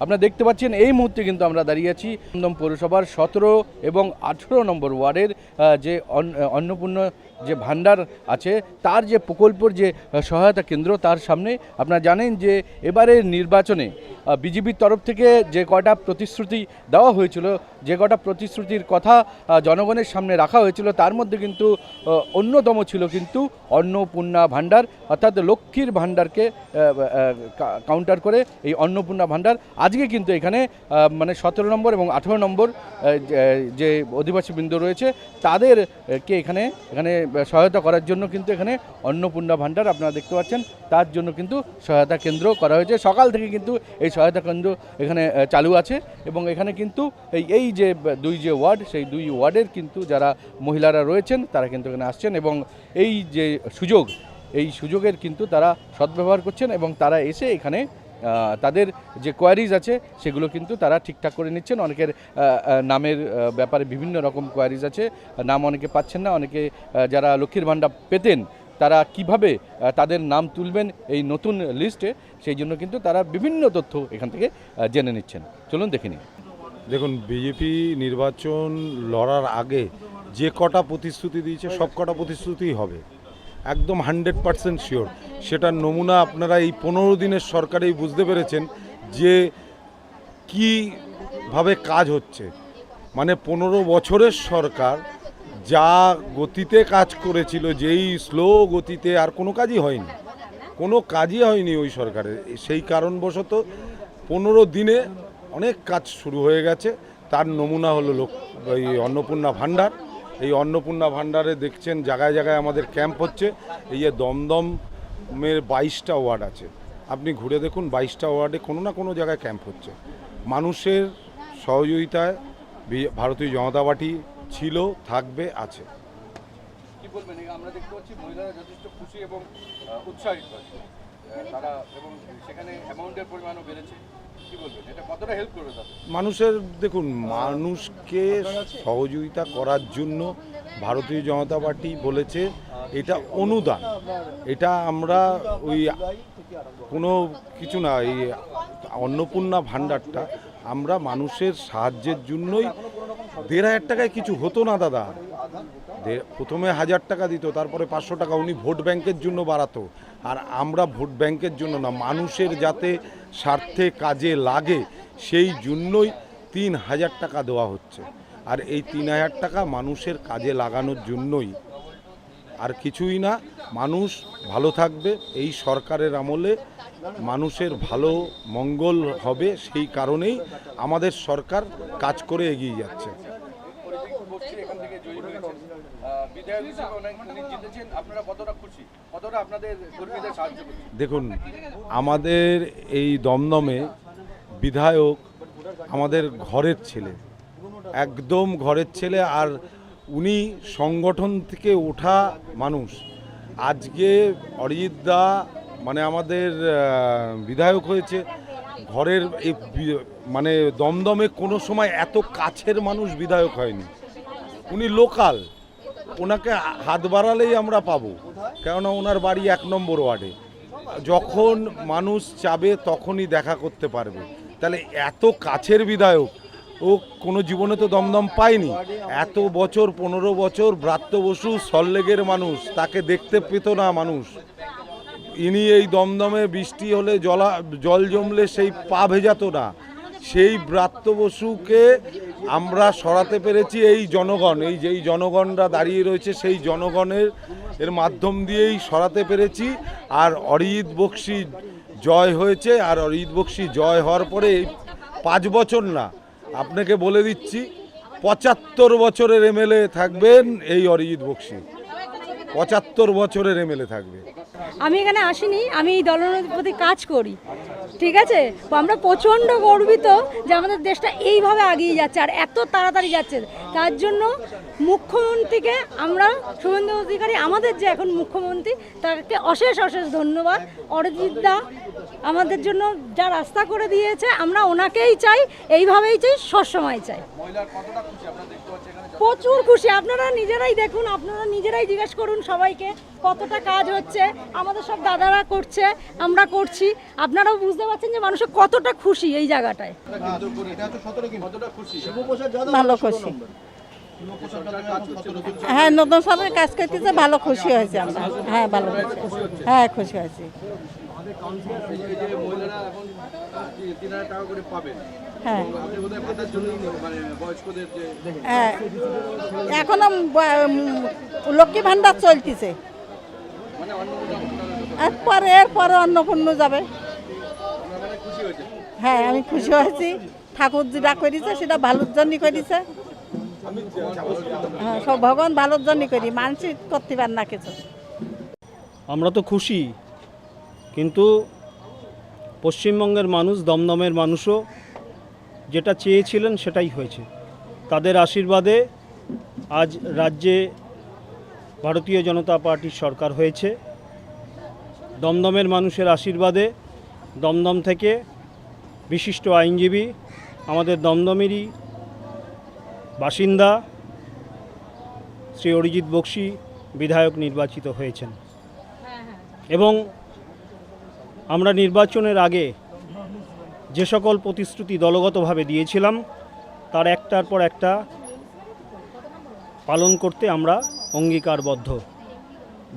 আপনারা দেখতে পাচ্ছেন এই মুহূর্তে কিন্তু আমরা দাঁড়িয়ে আছি দমদম পৌরসভার 17 এবং 18 নম্বর ওয়ার্ডের যে অন্নপূর্ণ যে ভাণ্ডার আছে তার যে প্রকল্পর যে সহায়তা কেন্দ্র তার সামনে। আপনারা জানেন যে এবারের নির্বাচনে বিজেপির তরফ থেকে যে কয়টা প্রতিশ্রুতি দেওয়া হয়েছিল, যে কয়টা প্রতিশ্রুতির কথা জনগণের সামনে রাখা হয়েছিল, তার মধ্যে কিন্তু অন্যতম ছিল কিন্তু অন্নপূর্ণা ভাণ্ডার, অর্থাৎ লক্ষ্মীর ভাণ্ডারকে কাউন্টার করে এই অন্নপূর্ণা ভাণ্ডার। আজকে কিন্তু এখানে মানে 17 নম্বর এবং 18 নম্বর যে অধিবাসীবৃন্দ রয়েছে তাদেরকে এখানে সহায়তা করার জন্য কিন্তু এখানে অন্নপূর্ণা ভাণ্ডার আপনারা দেখতে পাচ্ছেন, তার জন্য কিন্তু সহায়তা কেন্দ্র করা হয়েছে। সকাল থেকে কিন্তু এই সহায়তা কেন্দ্র এখানে চালু আছে এবং এখানে কিন্তু এই যে দুই যে ওয়ার্ড, সেই দুই ওয়ার্ডের কিন্তু যারা মহিলারা রয়েছেন তারা কিন্তু এখানে আসছেন এবং এই যে সুযোগ, এই সুযোগের কিন্তু তারা সদ্ব্যবহার করছেন এবং তারা এসে এখানে তাদের যে কোয়ারিজ আছে সেগুলো কিন্তু তারা ঠিকঠাক করে নিচ্ছেন। অনেকের নামের ব্যাপারে বিভিন্ন রকম কোয়ারিজ আছে, নাম অনেকে পাচ্ছেন না, অনেকে যারা লক্ষ্মীর ভাণ্ডার পেতেন তারা কিভাবে তাদের নাম তুলবেন এই নতুন লিস্টে, সেই জন্য কিন্তু তারা বিভিন্ন তথ্য এখান থেকে জেনে নিচ্ছেন। চলুন দেখে নিন। দেখুন, বিজেপি নির্বাচন লড়ার আগে যে কটা প্রতিশ্রুতি দিয়েছে সব কটা প্রতিশ্রুতিই হবে, একদম 100% শিওর। সেটার নমুনা আপনারা এই 15 দিনের সরকারেই বুঝতে পেরেছেন যে কীভাবে কাজ হচ্ছে। মানে 15 বছরের সরকার যা গতিতে কাজ করেছিল, যেই স্লো গতিতে, আর কোনো কাজই হয়নি, কোনো কাজই হয়নি ওই সরকারের। সেই কারণবশত 15 দিনে অনেক কাজ শুরু হয়ে গেছে। তার নমুনা হলো এই অন্নপূর্ণা ভাণ্ডার। এই অন্নপূর্ণা ভাণ্ডারে দেখছেন জায়গায় জায়গায় আমাদের ক্যাম্প হচ্ছে। এই যে দমদমের 22টা ওয়ার্ড আছে, আপনি ঘুরে দেখুন 22টা ওয়ার্ডে কোনো না কোনো জায়গায় ক্যাম্প হচ্ছে। মানুষের সহযোগিতায় ভারতীয় জনতা পার্টি ছিল, থাকবে, আছে। কি বলবেন? আমরা দেখতে পাচ্ছি মহিলারা যথেষ্ট খুশি এবং উৎসাহিত আছে তারা, এবং সেখানে অ্যামাউন্টের পরিমাণও বেড়েছে। কি বলবেন, এটা কতটা হেল্প করবে তাদের? মানুষের দেখুন, মানুষকে সহযোগিতা করার জন্য ভারতীয় জনতা পার্টি বলেছে এটা অনুদান, এটা আমরা ওই কোনো কিছু না, এই অন্নপূর্ণা ভাণ্ডারটা আমরা মানুষের সাহায্যের জন্যই। 1,500 টাকায় কিছু হতো না দাদা। প্রথমে 1000 টাকা দিত, তারপরে 500 টাকা উনি ভোট ব্যাংকের জন্য বাড়াতো। আর আমরা ভোট ব্যাংকের জন্য না, মানুষের যাতে স্বার্থে কাজে লাগে সেই জন্যই 3000 টাকা দেওয়া হচ্ছে। আর এই 3000 টাকা মানুষের কাজে লাগানোর জন্যই, আর কিছুই না। মানুষ ভালো থাকবে, এই সরকারের আমলে মানুষের ভালো মঙ্গল হবে, সেই কারণেই আমাদের সরকার কাজ করে এগিয়ে যাচ্ছে। দেখুন, আমাদের এই দমদমে বিধায়ক আমাদের ঘরের ছেলে, একদম ঘরের ছেলে, আর উনি সংগঠন থেকে ওঠা মানুষ। আজকে অরিজিৎ দা মানে আমাদের বিধায়ক হয়েছে ঘরের। এই মানে দমদমে কোনো সময় এত কাছের মানুষ বিধায়ক হয়নি। উনি লোকাল, ওনাকে হাত বাড়ালেই আমরা পাবো, কেননা ওনার বাড়ি 1 নম্বর ওয়ার্ডে। যখন মানুষ চাবে তখনই দেখা করতে পারবে। তাহলে এত কাছের বিধায়ক ও কোনো জীবনে তো দমদম পায়নি। এত বছর, 15 বছর ব্রাত্য বসু সল্লেগের মানুষ, তাকে দেখতে পেত না মানুষ। ইনি এই দমদমে বৃষ্টি হলে জল জমলে সেই পা ভেজাতো না, সেই ব্রাত্য বসুকে আমরা সরাতে পেরেছি এই জনগণ। এই যেই জনগণরা দাঁড়িয়ে রয়েছে সেই জনগণের মাধ্যম দিয়েই সরাতে পেরেছি। আর অরিজিৎ বক্সি জয় হয়েছে। আর অরিজিৎ বক্সি জয় হওয়ার পরে 5 বছর না, আপনাকে বলে দিচ্ছি 75 বছরের এমএলএ থাকবেন এই অরিজিৎ বক্সি। 75 বছরের এমএলএ থাকবে। আমি এখানে আসিনি, আমি এই দলের প্রতি কাজ করি, ঠিক আছে। আমরা প্রচণ্ড গর্বিত যে আমাদের দেশটা এইভাবে এগিয়ে যাচ্ছে আর এত তাড়াতাড়ি যাচ্ছে। তার জন্য মুখ্যমন্ত্রীকে আমরা, শুভেন্দু অধিকারী আমাদের যে এখন মুখ্যমন্ত্রী, তাকে অশেষ অশেষ ধন্যবাদ। অরিজিৎ দা আমাদের জন্য যা রাস্তা করে দিয়েছে, আমরা ওনাকেই চাই, এইভাবেই চাই, সবসময় চাই। প্রচুর খুশি, আপনারা নিজেরাই দেখুন, আপনারা নিজেরাই জিজ্ঞেস করুন সবাইকে কতটা কাজ হচ্ছে। আমাদের সব দাদারা করছে, আমরা করছি, আপনারাও বুঝতে পারছেন যে মানুষের কতটা খুশি এই জায়গাটায়। ভালো খুশি, হ্যাঁ নতুন সরকার কাজ করতেছে, ভালো খুশি হয়েছে আমরা, হ্যাঁ ভালো খুশি, হ্যাঁ খুশি হয়েছি। হ্যাঁ হ্যাঁ এখনো লক্ষ্মী ভান্ডার চলতেছে, এরপরে অন্নপূর্ণ যাবে। হ্যাঁ আমি খুশি হয়েছি, ঠাকুর যেটা করেছে সেটা ভালোর জন্যই করেছে। হ্যাঁ সব ভগবান ভালোর জন্যই করি, মানুষই করতে পার না কিছু। আমরা তো খুশি, কিন্তু পশ্চিমবঙ্গের মানুষ, দমদমের মানুষও যেটা চেয়েছিলেন সেটাই হয়েছে। তাদের আশীর্বাদে আজ রাজ্যে ভারতীয় জনতা পার্টির সরকার হয়েছে। দমদমের মানুষের আশীর্বাদে দমদম থেকে বিশিষ্ট আইনজীবী, আমাদের দমদমেরই বাসিন্দা শ্রী অরিজিৎ বক্সী বিধায়ক নির্বাচিত হয়েছেন। এবং আমরা নির্বাচনের আগে যে সকল প্রতিশ্রুতি দলগতভাবে দিয়েছিলাম তার একটার পর একটা পালন করতে আমরা অঙ্গীকারবদ্ধ।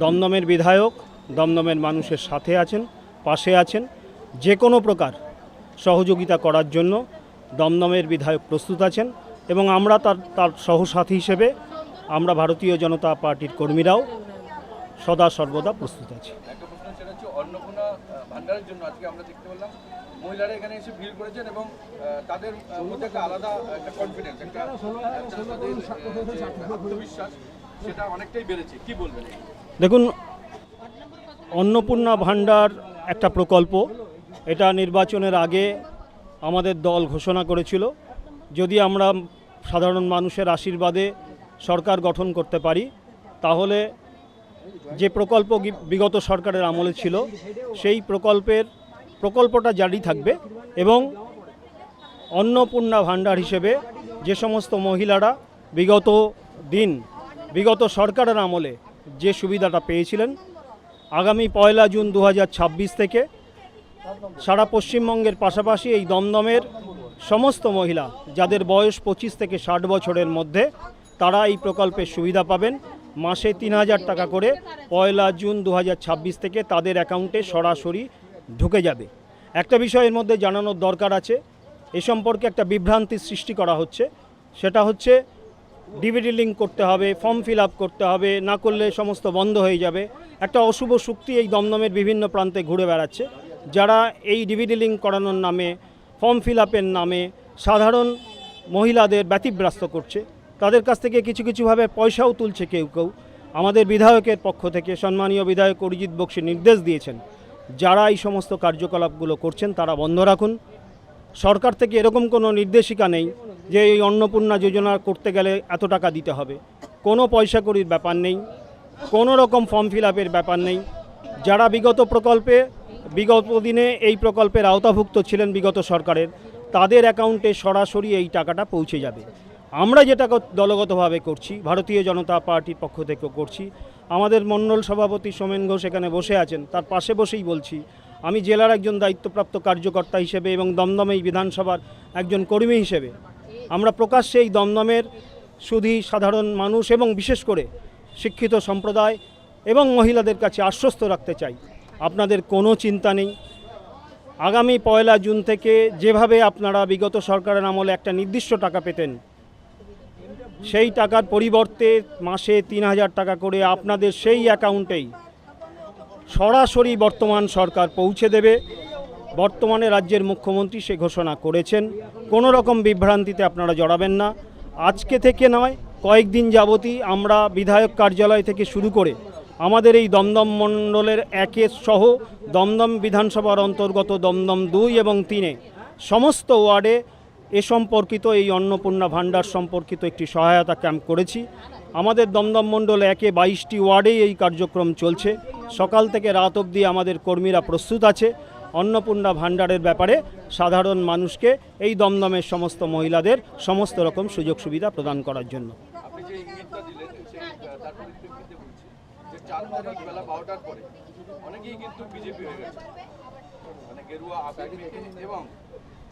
দমদমের বিধায়ক দমদমের মানুষের সাথে আছেন, পাশে আছেন, যে কোনো প্রকার সহযোগিতা করার জন্য দমদমের বিধায়ক প্রস্তুত আছেন এবং আমরা তার সহসাথী হিসেবে আমরা ভারতীয় জনতা পার্টির কর্মীরাও সদা সর্বদা প্রস্তুত আছি। অন্নপূর্ণা ভান্ডারের জন্য আজকে আমরা দেখতে পেলাম মহিলারা এখানে এসে ভিড় করেছেন এবং তাদের মধ্যে একটা আলাদা একটা কনফিডেন্স, একটা আত্মবিশ্বাস, সেটা অনেকটাই বেড়েছে। কি বলবেন? দেখুন, অন্নপূর্ণা ভান্ডার একটা প্রকল্প, এটা নির্বাচনের আগে আমাদের দল ঘোষণা করেছিল। যদি আমরা সাধারণ মানুষের আশীর্বাদে সরকার গঠন করতে পারি তাহলে যে প্রকল্প বিগত সরকারের আমলে ছিল সেই প্রকল্পটা জারি থাকবে এবং অন্নপূর্ণা ভান্ডার হিসেবে যে সমস্ত মহিলারা বিগত সরকারের আমলে যে সুবিধাটা পেয়েছিলেন, আগামী 1 জুন 2026 থেকে সারা পশ্চিমবঙ্গের পাশাপাশি এই দমদমের সমস্ত মহিলা যাদের বয়স 25 থেকে 60 বছরের মধ্যে তারা এই প্রকল্পের সুবিধা পাবেন। মাসে 3000 টাকা করে 1 জুন 2026 থেকে তাদের অ্যাকাউন্টে সরাসরি ঢুকে যাবে। একটা বিষয়ের মধ্যে জানানোর দরকার আছে, এ সম্পর্কে একটা বিভ্রান্তির সৃষ্টি করা হচ্ছে, সেটা হচ্ছে ডিবিটি লিঙ্ক করতে হবে, ফর্ম ফিল আপ করতে হবে, না করলে সমস্ত বন্ধ হয়ে যাবে। একটা অশুভ শক্তি এই দমদমের বিভিন্ন প্রান্তে ঘুরে বেড়াচ্ছে, যারা এই ডিবিটি লিঙ্ক করানোর নামে, ফর্ম ফিল আপের নামে সাধারণ মহিলাদের ব্যতিব্যস্ত করছে। তাদের কাছ থেকে কিছুভাবে পয়সাও তুলছে কেউ কেউ। আমাদের বিধায়কের পক্ষ থেকে সম্মানীয় বিধায়ক অরিজিৎ বক্সী নির্দেশ দিয়েছেন, যারা এই সমস্ত কার্যকলাপগুলো করছেন তারা বন্ধ রাখুন। সরকার থেকে এরকম কোনো নির্দেশিকা নেই যে এই অন্নপূর্ণা যোজনা করতে গেলে এত টাকা দিতে হবে, কোনো পয়সা কড়ির ব্যাপার নেই, কোনো রকম ফর্ম ফিল আপের ব্যাপার নেই। যারা বিগত দিনে এই প্রকল্পের আওতাভুক্ত ছিলেন বিগত সরকারের, তাদের অ্যাকাউন্টে সরাসরি এই টাকাটা পৌঁছে যাবে। আমরা যেটা দলগতভাবে করছি, ভারতীয় জনতা পার্টির পক্ষ থেকে করছি, আমাদের মণ্ডল সভাপতি সোমেন ঘোষ এখানে বসে আছেন, তার পাশে বসেই বলছি, আমি জেলার একজন দায়িত্বপ্রাপ্ত কার্যকর্তা হিসেবে এবং দমদমে বিধানসভার একজন কর্মী হিসেবে আমরা প্রকাশ্যে এই দমদমের শুধু সাধারণ মানুষ এবং বিশেষ করে শিক্ষিত সম্প্রদায় এবং মহিলাদের কাছে আশ্বস্ত রাখতে চাই, আপনাদের কোনো চিন্তা নেই। আগামী 1 জুন থেকে যেভাবে আপনারা বিগত সরকারের আমলে একটা নির্দিষ্ট টাকা পেতেন, সেই টাকার পরিবর্তে মাসে 3000 টাকা করে আপনাদের সেই অ্যাকাউন্টেই সরাসরি বর্তমান সরকার পৌঁছে দেবে। বর্তমানে রাজ্যের মুখ্যমন্ত্রী সে ঘোষণা করেছেন, কোনো রকম বিভ্রান্তিতে আপনারা জড়াবেন না। আজকে থেকে নয়, কয়েকদিন যাবতই আমরা বিধায়ক কার্যালয় থেকে শুরু করে আমাদের এই দমদম মণ্ডলের 1 সহ দমদম বিধানসভার অন্তর্গত দমদম 2 এবং 3 সমস্ত ওয়ার্ডে এ সম্পর্কিত এই অন্নপূর্ণা ভান্ডার সম্পর্কিত একটি সহায়তা ক্যাম্প করেছি। আমাদের দমদম মণ্ডল 22টি ওয়ার্ডেই এই কার্যক্রম চলছে। সকাল থেকে রাত অবধি আমাদের কর্মীরা প্রস্তুত আছে অন্নপূর্ণা ভাণ্ডারের ব্যাপারে সাধারণ মানুষকে এই দমদমের সমস্ত মহিলাদের সমস্ত রকম সুযোগ সুবিধা প্রদান করার জন্য। আপনি যে ইঙ্গিতটা দিলেন সেই তার পরিপ্রেক্ষিতে বলছি যে 4 তারিখ বেলা 12টার পরে অনেকেই কিন্তু বিজেপি হয়ে গেছে, মানে গেরুয়া আবির মেখে এবং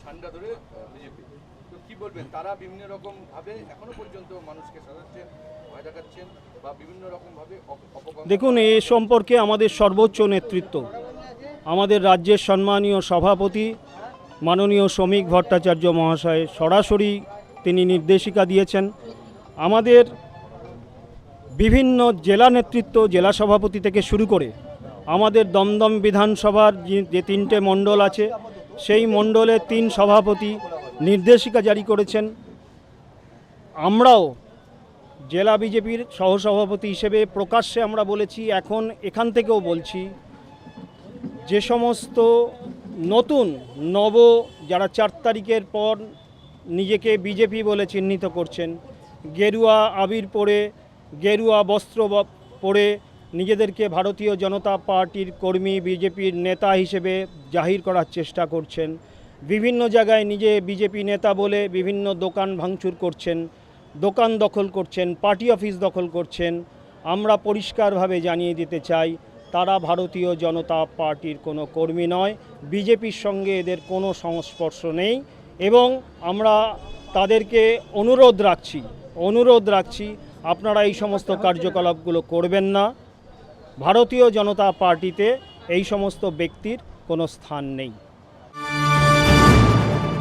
ঝান্ডা ধরে বিজেপি। তো কি বলবেন, তারা বিভিন্ন রকম ভাবে এখনো পর্যন্ত মানুষকে সাজাচ্ছেন, ভয় দেখাচ্ছেন বা বিভিন্ন রকম ভাবে অপকর্ম। দেখুন, এ সম্পর্কে আমাদের সর্বোচ্চ নেতৃত্ব, আমাদের রাজ্যের সম্মানীয় সভাপতি মাননীয় শ্রমিক ভট্টাচার্য মহাশয় সরাসরি তিনি নির্দেশিকা দিয়েছেন। আমাদের বিভিন্ন জেলা নেতৃত্ব, জেলা সভাপতি থেকে শুরু করে আমাদের দমদম বিধানসভার যে 3টে মণ্ডল আছে সেই মণ্ডলের 3 সভাপতি নির্দেশিকা জারি করেছেন। আমরাও জেলা বিজেপির সহসভাপতি হিসেবে প্রকাশ্যে আমরা বলেছি, এখন এখান থেকেও বলছি, যে সমস্ত নতুন যারা 4 তারিখের পর নিজেকে বিজেপি বলে চিহ্নিত করছেন, গেরুয়া আবির পরে, গেরুয়া বস্ত্র পরে নিজেদেরকে ভারতীয় জনতা পার্টির কর্মী, বিজেপির নেতা হিসেবে জাহির করার চেষ্টা করছেন, বিভিন্ন জায়গায় নিজে বিজেপি নেতা বলে বিভিন্ন দোকান ভাঙচুর করছেন, দোকান দখল করছেন, পার্টি অফিস দখল করছেন। আমরা পরিষ্কারভাবে জানিয়ে দিতে চাই, তারা ভারতীয় জনতা পার্টির কোনো কর্মী নয়, বিজেপির সঙ্গে এদের কোনো সংস্পর্শ নেই এবং আমরা তাদেরকে অনুরোধ রাখছি আপনারা এই সমস্ত কার্যকলাপগুলো করবেন না। ভারতীয় জনতা পার্টিতে এই সমস্ত ব্যক্তির কোনো স্থান নেই।